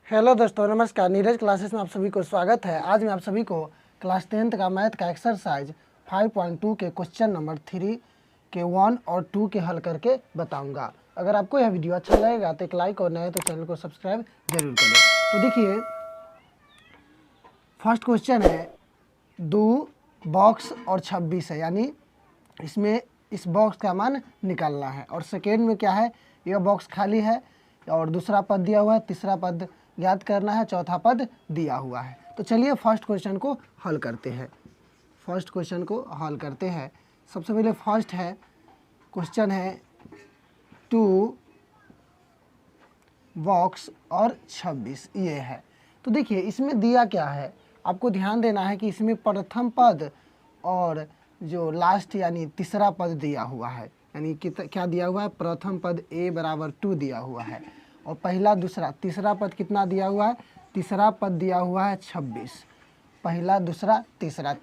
Hello दोस्तों, नमस्कार। Neeraj classes में आप सभी को स्वागत है। आज मैं आप सभी को क्लास 10th का मैथ का एक्सरसाइज 5.2 के क्वेश्चन नंबर 3 के 1 और 2 के हल करके बताऊंगा। अगर आपको यह वीडियो अच्छा लगेगा तो एक लाइक और नए तो चैनल को सब्सक्राइब जरूर करें। तो देखिए, फर्स्ट क्वेश्चन है 2 बॉक्स और 26 है, यानी इसमें इस बॉक्स का मान निकालना है। और सेकेंड में क्या है, यह बॉक्स खाली है और दूसरा पद दिया हुआ है, तीसरा पद ज्ञात करना है, चौथा पद दिया हुआ है। तो चलिए फर्स्ट क्वेश्चन को हल करते हैं। फर्स्ट क्वेश्चन को हल करते हैं। सबसे पहले फर्स्ट है क्वेश्चन है 2 बॉक्स और 26 ये है। तो देखिए इसमें दिया क्या है, आपको ध्यान देना है कि इसमें प्रथम पद और जो लास्ट यानी तीसरा पद दिया हुआ है, यानी क्या दिया हुआ है, प्रथम पद a बराबर 2 दिया हुआ है और पहला दूसरा तीसरा पद कितना दिया हुआ है, तीसरा पद दिया हुआ है 26। पहला दूसरा तीसरा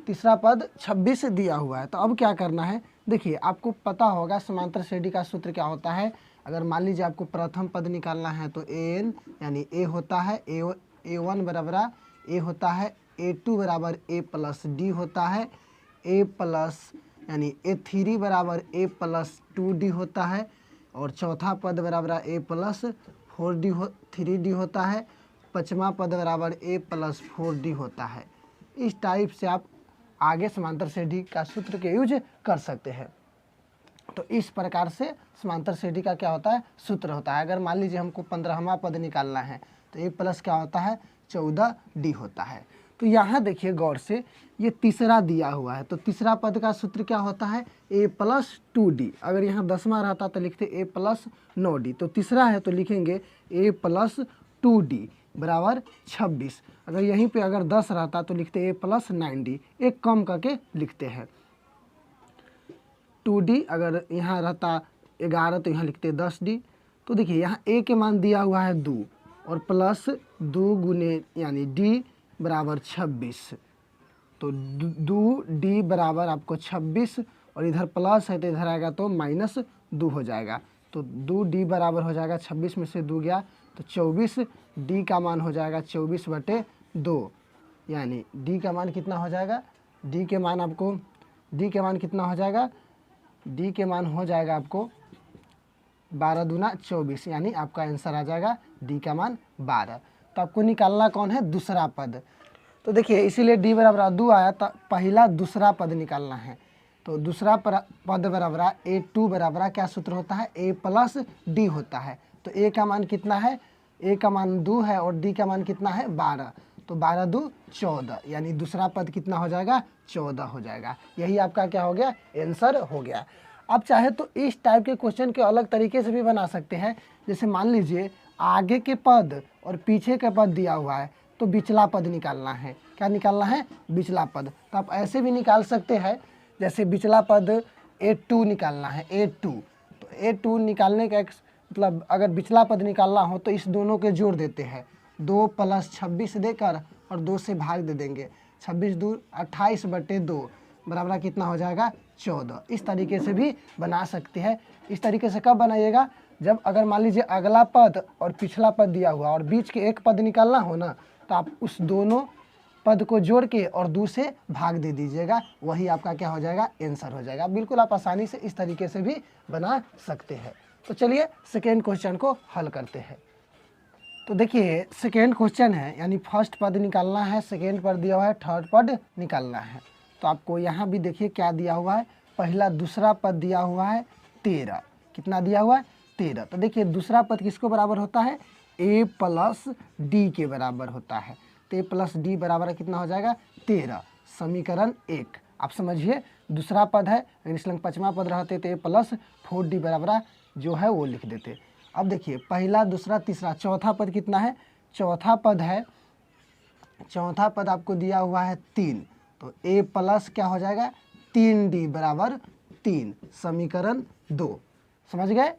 तीसरा पद 26 दिया हुआ है। तो अब क्या करना है, देखिए आपको पता होगा समांतर श्रेणी का सूत्र क्या होता है। अगर मान लीजिए आपको प्रथम पद निकालना है तो an यानी a होता है a1 बराबर a होता है, a2 बराबर a प्लस d होता है, a प्लस यानी a3 बराबर a प्लस 2d होता है और चौथा पद बराबर a प्लस 3d होता है, पाँचवा पद बराबर a प्लस 4d होता है। इस टाइप से आप आगे समांतर श्रेणी का सूत्र के यूज कर सकते हैं। तो इस प्रकार से समांतर श्रेणी का क्या होता है, सूत्र होता है। अगर मान लीजिए हमको 15वां पद निकालना है तो a प्लस क्या होता है, 14d होता है। तो यहाँ देखिए गौर से, ये तीसरा दिया हुआ है तो तीसरा पद का सूत्र क्या होता है, a प्लस 2d। अगर यहाँ 10वां रहता तो लिखते a प्लस 9d। तो तीसरा है तो लिखेंगे a प्लस 2d बराबर 26। अगर यहीं पे अगर 10 रहता तो लिखते a प्लस 9d, एक कम करके लिखते हैं 2d। अगर यहाँ रहता 11 तो यहाँ लिखते 10d। तो देखिए यहाँ a के मान दिया हुआ है 2 और प्लस 2 गुने यानी d बराबर 26। तो 2d बराबर आपको 26 और इधर प्लस है तो इधर आएगा तो माइनस 2 हो जाएगा। तो 2d बराबर हो जाएगा 26 में से 2 गया तो 24। d का मान हो जाएगा 24/2, यानी d का मान कितना हो जाएगा, d के मान कितना हो जाएगा, d के मान हो जाएगा आपको 12 दूना 24, यानी आपका आंसर आ जाएगा d का मान 12। तो आपको निकालना कौन है, दूसरा पद। तो देखिए इसीलिए d बराबर 2 आया तो पहला दूसरा पद निकालना है। तो दूसरा पद बराबर a2 बराबर क्या सूत्र होता है, a प्लस d होता है। तो a का मान कितना है, a का मान 2 है और d का मान कितना है 12। तो 12 2 14, यानी दूसरा पद कितना हो जाएगा, 14 हो जाएगा। यही आपका क्या हो गया, आंसर हो गया। आप चाहे तो इस टाइप के क्वेश्चन के अलग तरीके से भी बना सकते हैं। जैसे मान लीजिए आगे के पद और पीछे के पद दिया हुआ है तो बिचला पद निकालना है। क्या निकालना है, बिचला पद। तो आप ऐसे भी निकाल सकते हैं, जैसे बिचला पद a2 निकालना है, a2। तो a2 निकालने का मतलब अगर बिचला पद निकालना हो तो इस दोनों के जोड़ देते हैं, 2 प्लस 26 देकर और 2 से भाग दे देंगे। 26 2 28/2 बराबर कितना हो जाएगा, 14। इस तरीके से भी बना सकते हैं। इस तरीके से कब बनाइएगा, जब अगर मान लीजिए अगला पद और पिछला पद दिया हुआ और बीच के एक पद निकालना हो ना, तो आप उस दोनों पद को जोड़ के और 2 से भाग दे दीजिएगा, वही आपका क्या हो जाएगा, आंसर हो जाएगा। बिल्कुल आप आसानी से इस तरीके से भी बना सकते हैं। तो चलिए सेकेंड क्वेश्चन को हल करते हैं। तो देखिए सेकेंड क्वेश्चन है, यानी फर्स्ट पद निकालना है, सेकेंड पद दिया हुआ है, थर्ड पद निकालना है। तो आपको यहाँ भी देखिए क्या दिया हुआ है, पहला दूसरा पद दिया हुआ है 13। कितना दिया हुआ है, 13। तो देखिए दूसरा पद किसको बराबर होता है, a प्लस d के बराबर होता है। तो a प्लस d बराबर कितना हो जाएगा, 13। समीकरण 1 आप समझिए, दूसरा पद है, अगर इसलिए 5वां पद रहते तो a प्लस 4d बराबर जो है वो लिख देते। अब देखिए पहला दूसरा तीसरा चौथा पद कितना है, चौथा पद है, चौथा पद आपको दिया हुआ है 3। तो a प्लस क्या हो जाएगा, 3d बराबर 3। समीकरण 2 समझ गए।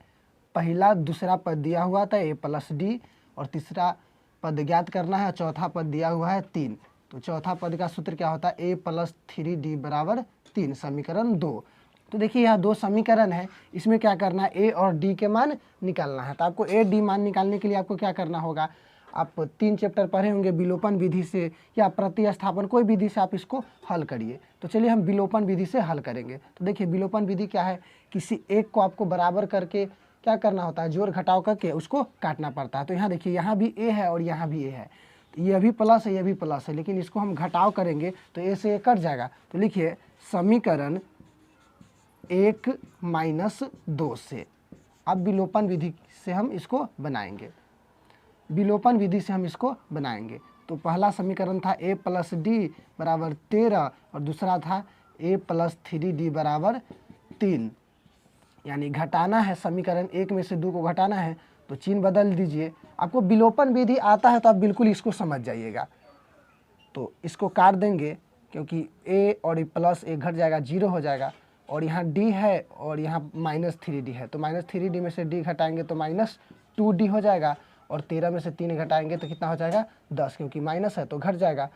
पहला दूसरा पद दिया हुआ था a प्लस d और तीसरा पद ज्ञात करना है, चौथा पद दिया हुआ है 3। तो चौथा पद का सूत्र क्या होता है, a प्लस 3d बराबर 3। समीकरण 2। तो देखिए यहाँ 2 समीकरण है, इसमें क्या करना है, a और d के मान निकालना है। तो आपको a d मान निकालने के लिए आपको क्या करना होगा, आप 3 चैप्टर पढ़े होंगे विलोपन विधि से या प्रतिस्थापन, कोई विधि से आप इसको हल करिए। तो चलिए हम विलोपन विधि से हल करेंगे। तो देखिए विलोपन विधि क्या है, किसी एक को आपको बराबर करके क्या करना होता है, जोड़ घटाव करके उसको काटना पड़ता है। तो यहाँ देखिए यहाँ भी ए है और यहाँ भी ए है, तो ये भी प्लस है, ये भी प्लस है, लेकिन इसको हम घटाव करेंगे तो ए से ए कट जाएगा। तो लिखिए समीकरण 1 - 2 से, अब विलोपन विधि से हम इसको बनाएंगे, विलोपन विधि से हम इसको बनाएंगे। तो पहला समीकरण था a + d = 13 और दूसरा था a + 3d = 3, यानी घटाना है, समीकरण 1 में से 2 को घटाना है तो चिन्ह बदल दीजिए। आपको विलोपन विधि आता है तो आप बिल्कुल इसको समझ जाइएगा। तो इसको काट देंगे क्योंकि a और ये प्लस a घट जाएगा, 0 हो जाएगा, और यहाँ d है और यहाँ -3d है, तो -3d में से d घटाएंगे तो -2d हो जाएगा, और 13 में से 3 घटाएंगे तो कितना हो जाएगा 10, क्योंकि माइनस है तो घट जाएगा।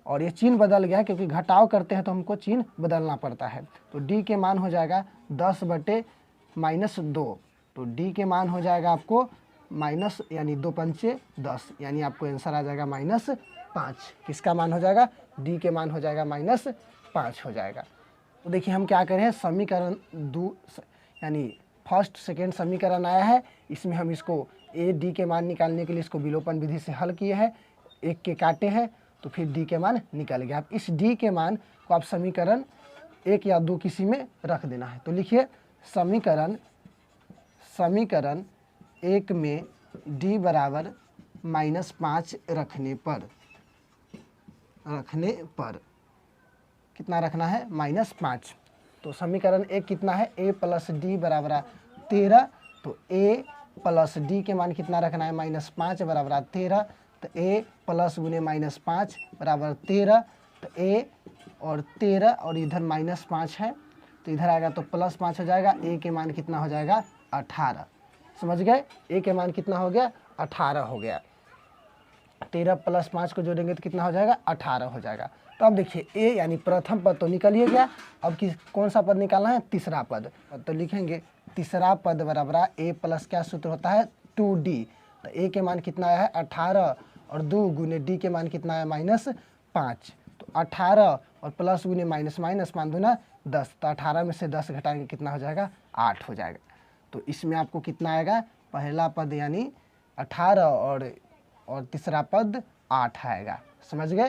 और ये चिन्ह बदल गया क्योंकि घटाव करते हैं तो हमको चिन्ह बदलना पड़ता है। तो d के मान हो जाएगा 10/-2, तो d के मान हो जाएगा आपको माइनस, यानी 2 पंचे 10, यानी आपको आंसर आ जाएगा -5। किसका मान हो जाएगा, d के मान हो जाएगा -5 हो जाएगा। तो देखिए हम क्या करें, समीकरण 2 यानी फर्स्ट सेकेंड समीकरण आया है, इसमें हम इसको a d के मान निकालने के लिए इसको विलोपन विधि से हल किए हैं, एक के काटे हैं तो फिर d के मान निकल गया। अब इस d के मान को आप समीकरण 1 या 2 किसी में रख देना है। तो लिखिए समीकरण 1 में d = -5 रखने पर कितना रखना है, -5। तो समीकरण 1 कितना है, a + d = 13, तो a + d के मान कितना रखना है, -5 = 13, तो a प्लस गुने -5 = 13, तो a और 13 और इधर -5 है तो इधर आएगा तो +5 हो जाएगा, a के मान कितना हो जाएगा 18। समझ गए, a के मान कितना हो गया 18 हो गया। 13 + 5 को जोड़ेंगे तो कितना हो जाएगा 18 हो जाएगा। तो अब देखिए a यानी प्रथम पद तो निकल ही गया, अब कौन सा पद निकालना है, तीसरा पद। तो लिखेंगे तीसरा पद बराबर a प्लस क्या सूत्र होता है 2d, तो a के मान कितना आया है 18 और 2 गुने d के मान कितना है -5, तो 18 और प्लस गुने माइनस, -5 दूना 10, तो 18 में से 10 घटाएंगे कितना हो जाएगा 8 हो जाएगा। तो इसमें आपको कितना आएगा, पहला पद यानी 18 और तीसरा पद 8 आएगा। समझ गए।